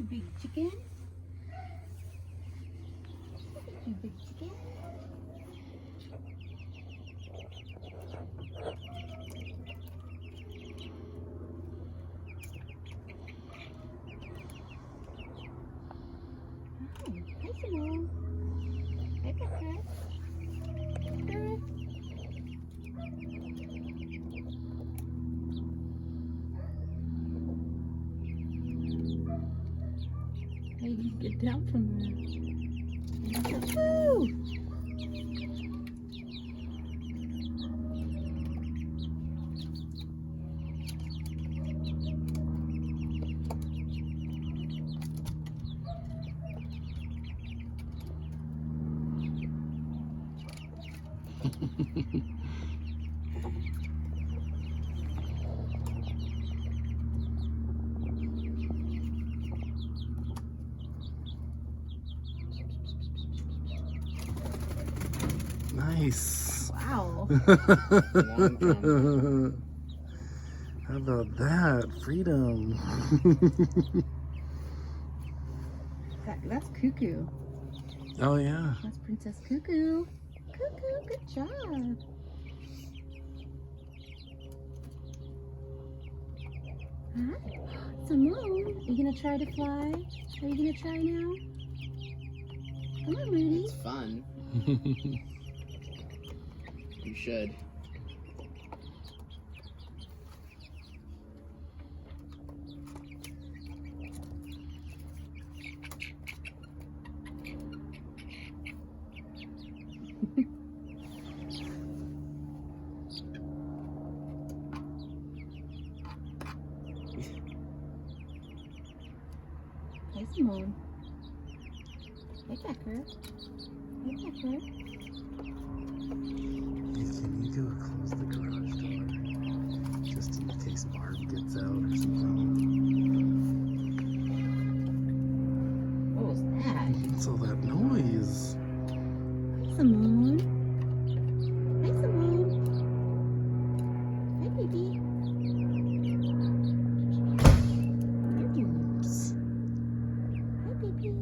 you big chicken. You big chicken. Oh, hi Simone. Hi Pepper. Pepper. How you gonna get down from there? Woo! Nice. Wow. How about that? Freedom. That's Cuckoo. Oh, yeah. That's Princess Cuckoo. Cuckoo, good job. Huh? Simone, are you gonna try to fly? Are you gonna try now? Come on, Rudy. It's fun. You should. Hey, Simone. Hey, Becker. Hey, Becker. Can you go close the garage door? Just in case Barb gets out or something. What was that? What's all that noise? Hey, Simone. Hey, Simone. Hey, baby. Oops. Hi, baby.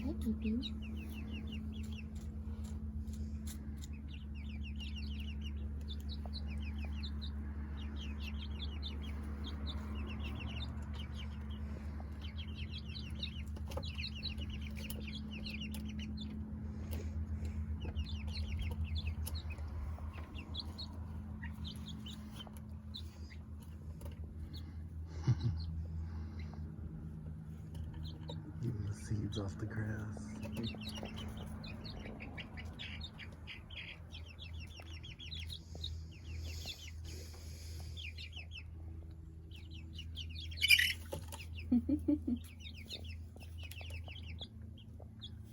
Hi, baby. Eating the seeds off the grass.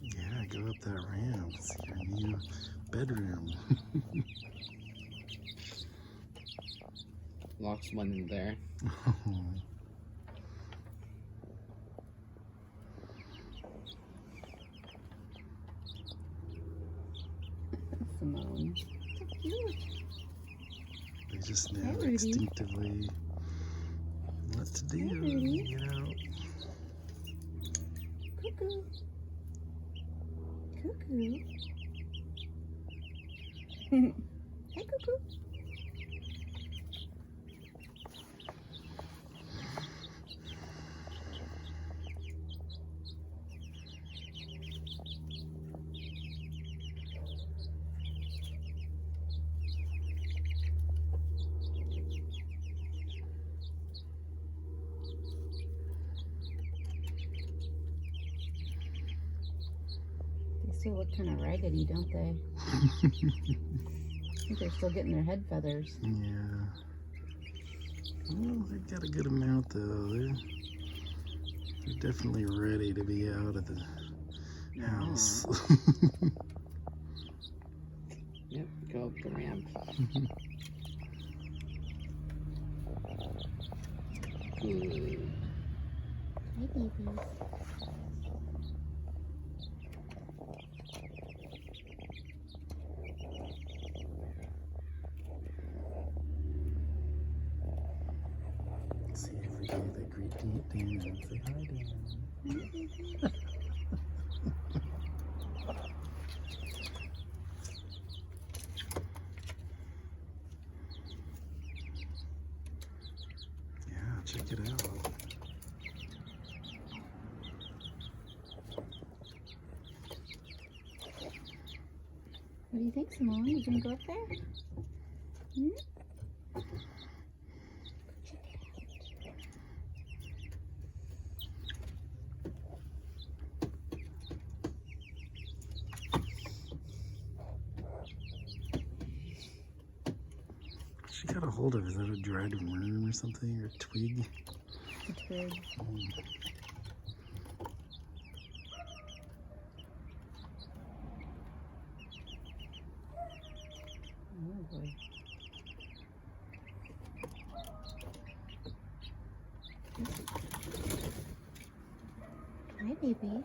Yeah, go up that ramp. See your new bedroom. Locks one in there. Simone. So cute. They just Hey, know Rudy. instinctively what to do. Hey, Rudy. Get out. Cuckoo. Cuckoo. Hey, Cuckoo. They still look kind of raggedy, don't they? I think they're still getting their head feathers. Yeah. Well, they've got a good amount though. They're definitely ready to be out of the house. Yep, go up the ramp. Good. Hi, babies. See if we do the greet Dan and say hi, Dan. Yeah, check it out. What do you think, Simone? You gonna go up there? Hmm? She got a hold of, is that a dried worm or something, or a twig? The twig. Oh boy. Hi, baby.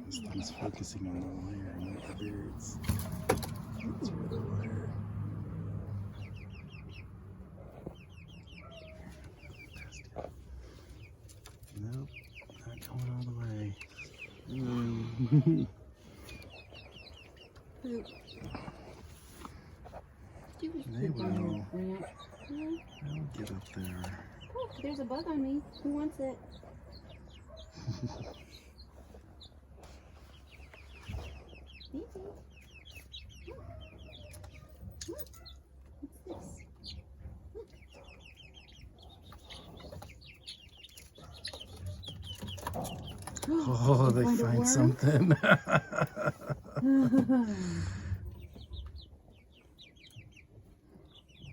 This thing's focusing on the wire, not the birds. That's where the wire. Nope, not going all the way. Poop. Do we They poop on will. your ramp? Yeah. I'll get up there. Oh, there's a bug on me. Who wants it? Baby. Look. What's this? Look. Oh, they find a find worm? something.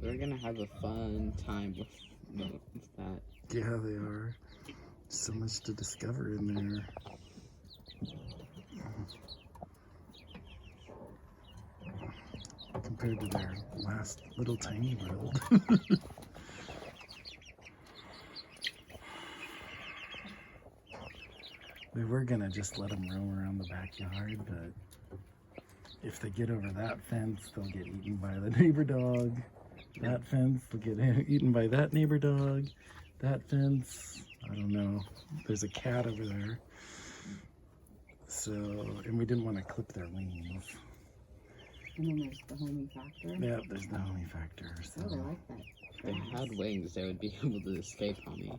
We're gonna have a fun time with that. Yeah, they are. So much to discover in there. Compared to their last little tiny world. We were gonna just let them roam around the backyard, but if they get over that fence, they'll get eaten by the neighbor dog. That fence, they'll get eaten by that neighbor dog. That fence, I don't know. There's a cat over there. So, and we didn't want to clip their wings. And then there's the homing factor. Yeah, there's the homing factor. So Oh, they like that. If they had wings, they would be able to escape on me.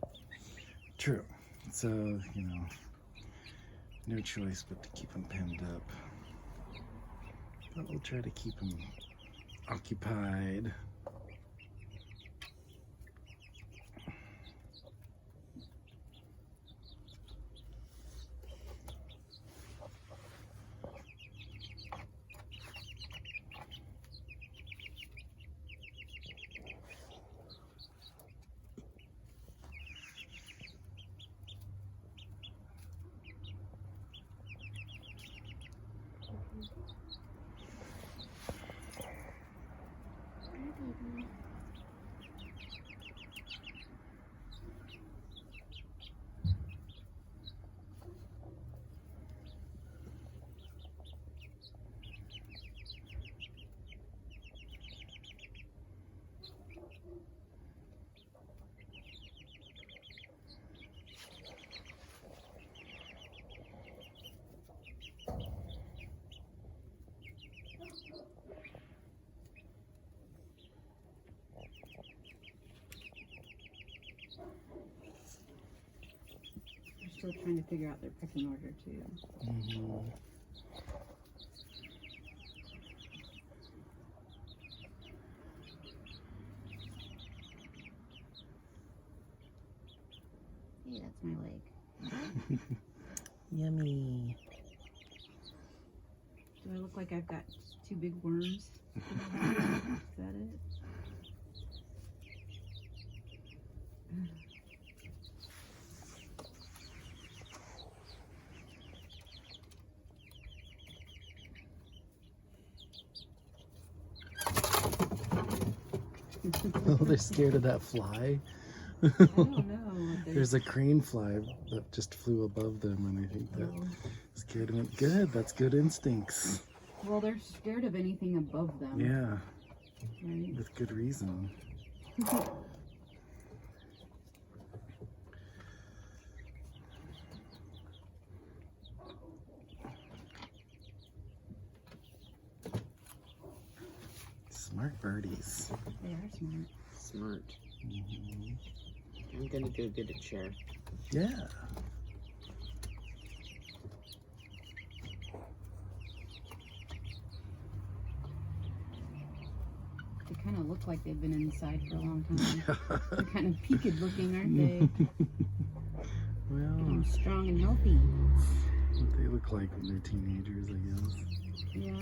true. So, you know, no choice but to keep them penned up. But we'll try to keep them occupied. They're still trying to figure out their pecking order too. Mhm. Hey, that's my leg. Yummy. Do I look like I've got two big worms? Is that it? Oh, they're scared of that fly. I don't know. There's a crane fly that just flew above them, and I think that scared them. Good, that's good instincts. Well, they're scared of anything above them. Yeah, Right? with good reason. Smart birdies. They are smart. Smart. Mhm. I'm gonna go get a chair. Yeah. They kind of look like they've been inside for a long time. They're kind of peaked looking, aren't they? Well, Getting strong and healthy. what they look like when they're teenagers, I guess. Yeah.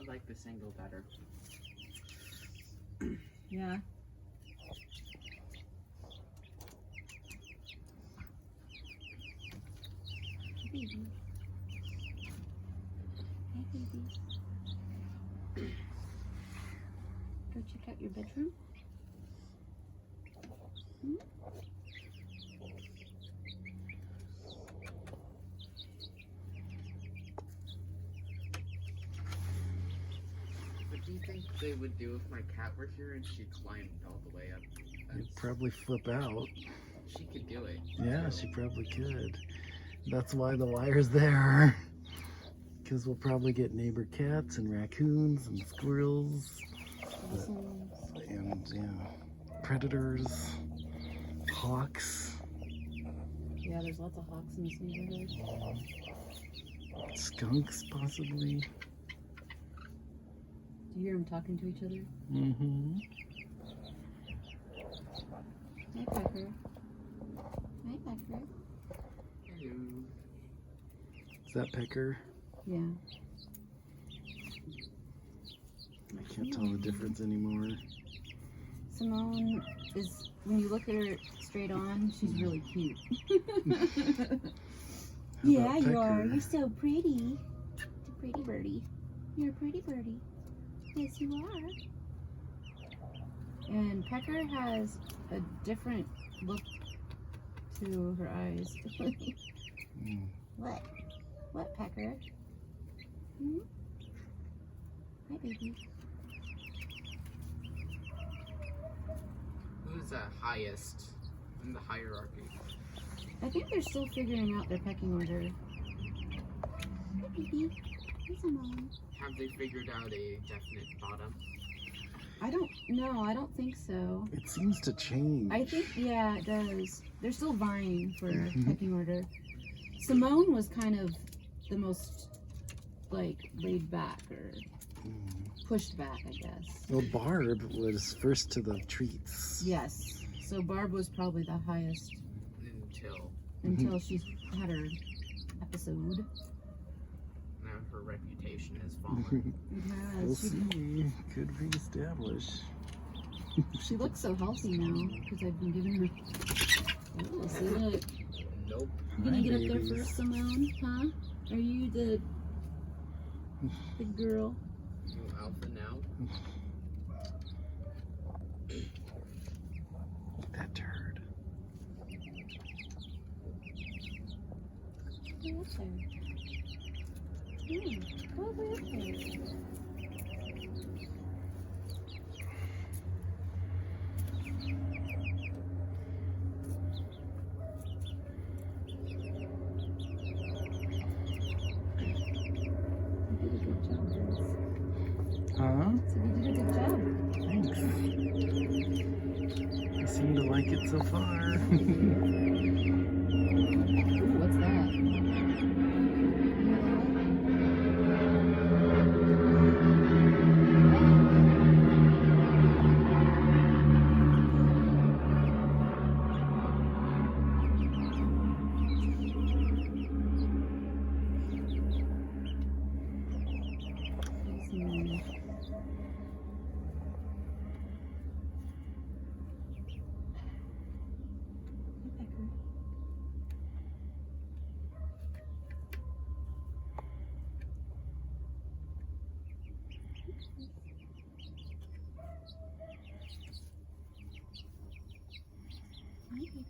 I like this angle better. Yeah. Hey, baby. Hey, baby. Go check out your bedroom. Hmm? What do you think they would do if my cat were here and she climbed all the way up? They'd probably flip out. She could do it. Yeah, she probably could. That's why the wire's there. Because we'll probably get neighbor cats and raccoons and squirrels Possums. and predators, hawks, Yeah, there's lots of hawks in this neighborhood. skunks possibly. Do you hear them talking to each other? Mm-hmm. Hi, Pecker. Hi, Pecker. Hello. Is that Pecker? Yeah. I can't tell the difference anymore. Simone is, when you look at her straight on, she's really cute. How Yeah, about you are. Pecker? You're so pretty. It's a pretty birdie. You're a pretty birdie. Yes, you are. And Pecker has a different look to her eyes. Mm. What? What, Pecker? Hmm? Hi, baby. Who's the highest in the hierarchy? I think they're still figuring out their pecking order. Hi, baby. Hi, Simone. Have they figured out a definite bottom? I don't know. I don't think so. It seems to change. I think, yeah, it does. They're still vying for Mhm. pecking order. Simone was kind of the most, like, laid back or Mm. pushed back, I guess. Well, Barb was first to the treats. Yes. So Barb was probably the highest Until until she had her episode. now her reputation has fallen. Yeah, We'll see. Could reestablish. she looks so healthy now because I've been giving her. Oh, see, look. Nope. You gonna Hi, get up there babies. first, Simone? Huh? Are you the girl? You alpha now? That turd. Go up there. Go over up there. You did a good job, Vince. Huh? So you did a good job. Thanks. You seem to like it so far. Ooh, what's that? Pecker. Hi, babies.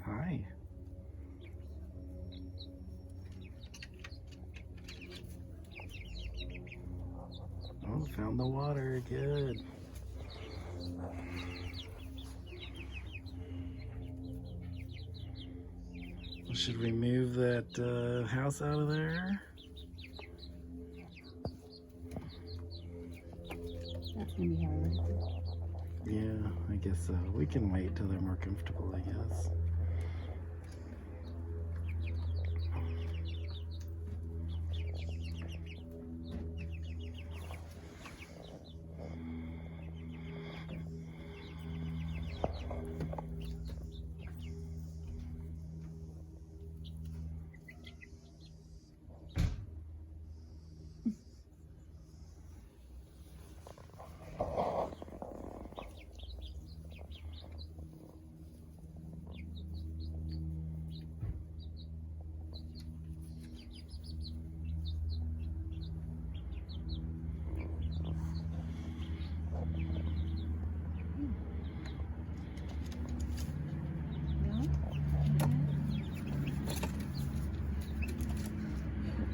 Hi. Oh, found the water. Good. Should we move that house out of there? That's gonna be hard. Yeah, I guess so. We can wait till they're more comfortable, I guess.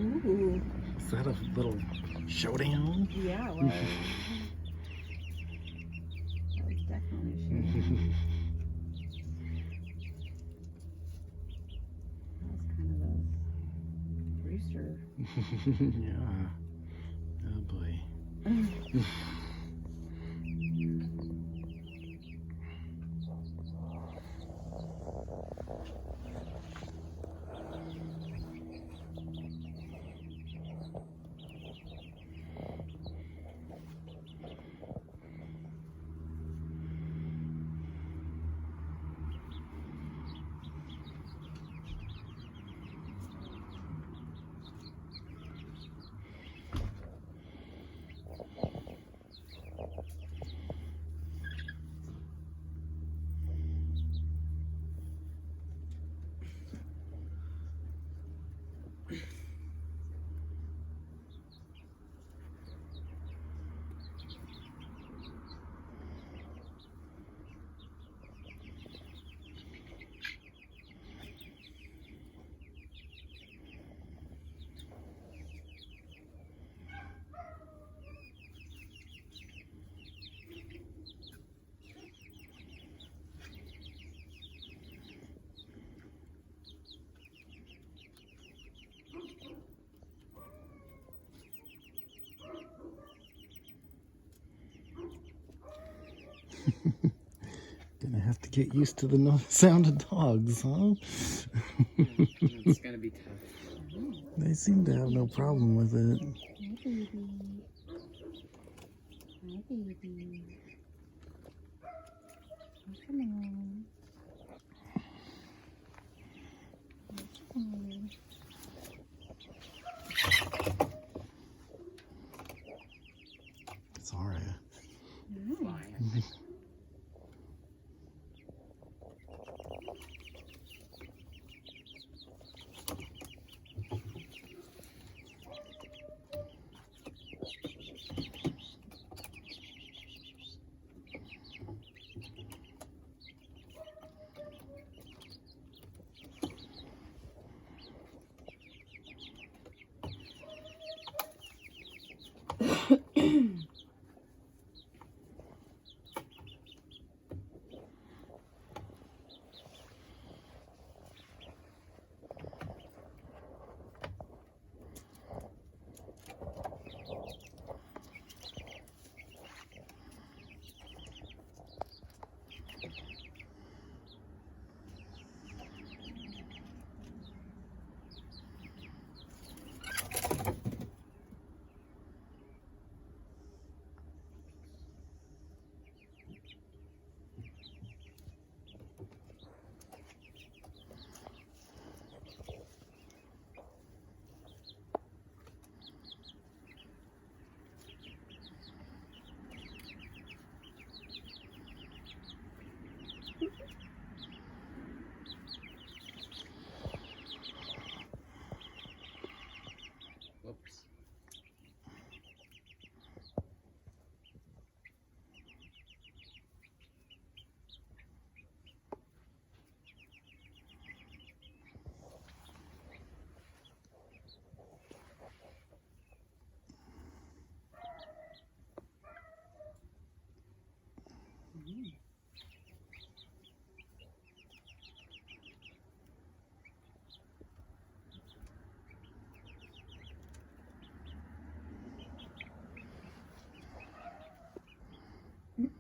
Ooh. Is that a little showdown? Yeah, it was. That was definitely a shame. That was kind of a rooster. Yeah. Oh boy. Gonna have to get used to the sound of dogs, huh? It's gonna be tough. They seem to have no problem with it. Hi, baby. Hi, baby. Oh, come on. Oh. It's alright. Fine.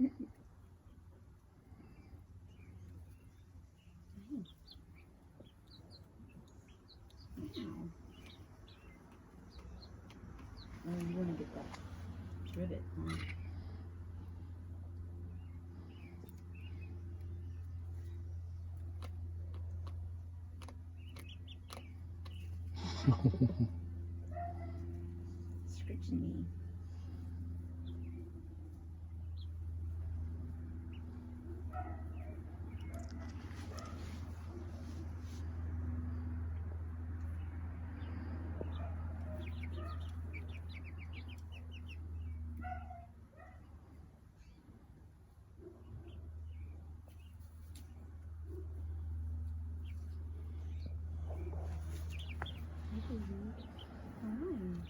Oh, you want to get that rivet on. Scratching me. Fine.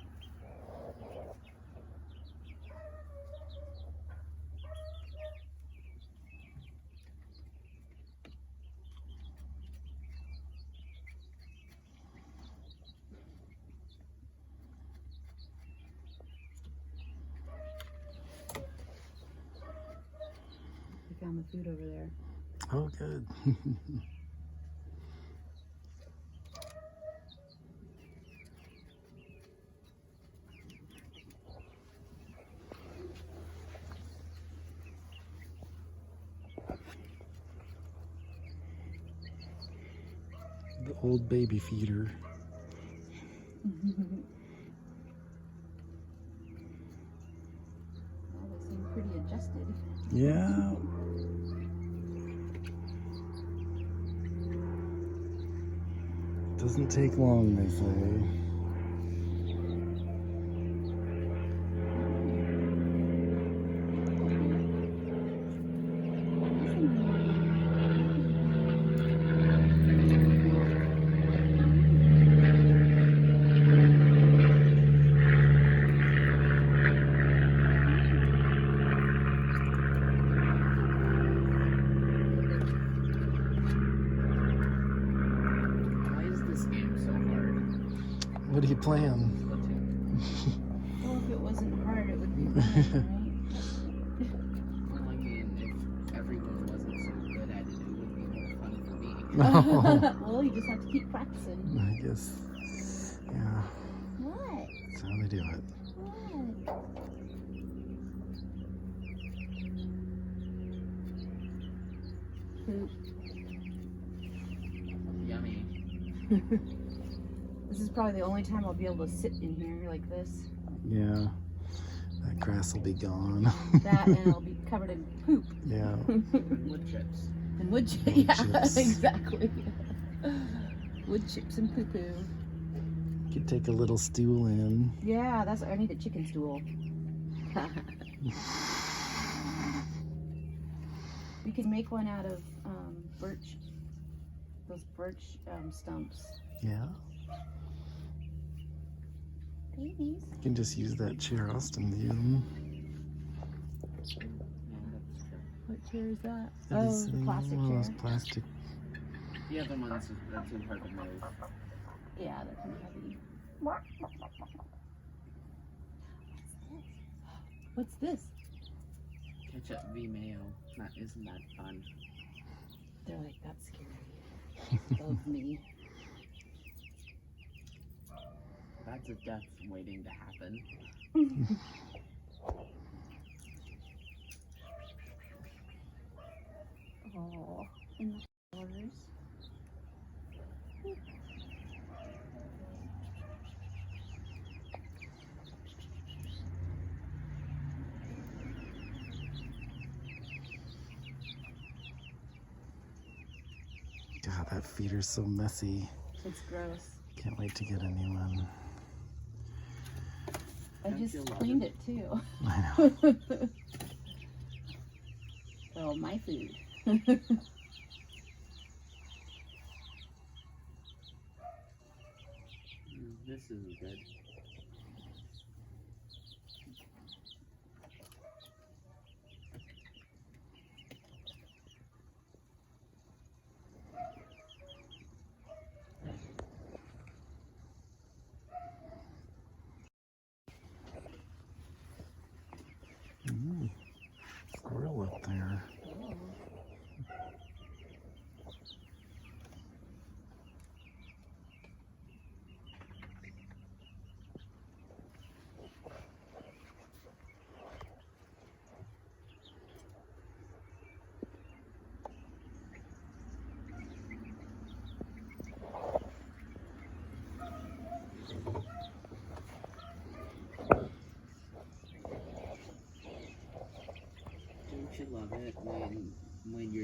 I found the food over there. Oh, good. The old baby feeder. Well, they seem pretty adjusted. Yeah. Doesn't take long, they say. Why is this game so hard? What are you playing? Splatoon. Well, if it wasn't hard, it would be fun, Well, I mean, if everyone wasn't so good at it, it would be more fun for me. right? Well, you just have to keep practicing. I guess. Yeah, What? that's how they do it. What? Poop. Yummy. This is probably the only time I'll be able to sit in here like this. Yeah. That grass will be gone. That and I'll be covered in poop. Yeah. Wood chips. And wood chips. Wood Yeah, chips. exactly. Wood chips and poo poo. You could take a little stool in. Yeah, that's. I need a chicken stool. We could make one out of birch. Those birch stumps. Yeah. Babies. You can just use that chair Austin used. Yeah, that's true. What chair is that? That Oh, is the plastic one of chair. those plastic. The other ones, they're too hard to move. Yeah, they're pretty heavy. What's this? Ketchup v mayo. Isn't that fun? They're like, that's scary. Of me. That's a death waiting to happen. Oh, in the flowers. God, that feeder's so messy. It's gross. Can't wait to get a new one. I Don't just you love cleaned it? it too. I know. Oh, my food. This isn't good. Squirrel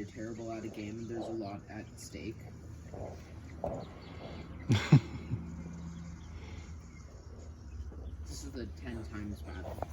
you're terrible at a game and there's a lot at stake. This is the 10 times bad.